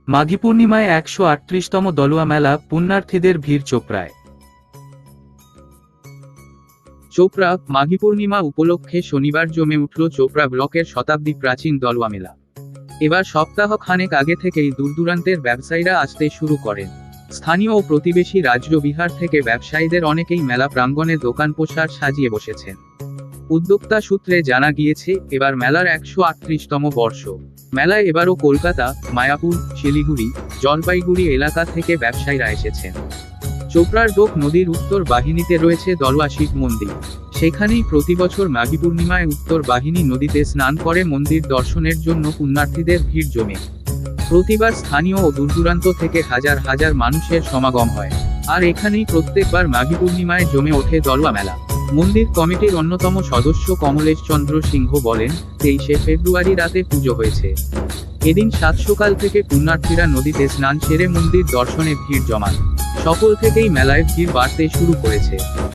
মাঘী পূর্ণিমায় ১৩৮তম দলুয়া মেলা, পুণ্যার্থীদের ভিড় চোপড়ায়। চোপড়া মাঘী পূর্ণিমা উপলক্ষে শনিবার জমে উঠল চোপড়া ব্লকের শতাব্দী প্রাচীন দলুয়া মেলা। এবার সপ্তাহ খানেক আগে থেকেই দূরদূরান্তের ব্যবসায়ীরা আসতে শুরু করেন। স্থানীয় ও প্রতিবেশী রাজ্য বিহার থেকে ব্যবসায়ীদের অনেকেই মেলা প্রাঙ্গণে দোকান পোশাক সাজিয়ে বসেছেন। উদ্যোক্তা সূত্রে জানা গিয়েছে, এবার মেলার ১৩৮তম বর্ষ। মেলায় এবারও কলকাতা, মায়াপুর, শিলিগুড়ি, জলপাইগুড়ি এলাকা থেকে ব্যবসায়ীরা এসেছেন। চোপড়ার ডোক নদীর উত্তর বাহিনীতে রয়েছে দলুয়া শিব মন্দির। সেখানেই প্রতিবছর মাঘী পূর্ণিমায় উত্তর বাহিনী নদীতে স্নান করে মন্দির দর্শনের জন্য পুণ্যার্থীদের ভিড় জমে। প্রতিবার স্থানীয় ও দূরদূরান্ত থেকে হাজার হাজার মানুষের সমাগম হয়। আর এখানেই প্রত্যেকবার মাঘী পূর্ণিমায় জমে ওঠে দলুয়া মেলা। মন্দির কমিটির অন্যতম সদস্য কমলেশ চন্দ্র সিংহ বলেন, ২৩শে ফেব্রুয়ারি রাতে পুজো হয়েছে। এদিন সাত সকাল থেকে পুণ্যার্থীরা নদীতে স্নান সেরে মন্দির দর্শনে ভিড় জমান। সকাল থেকেই মেলায় ভিড় বাড়তে শুরু করেছে।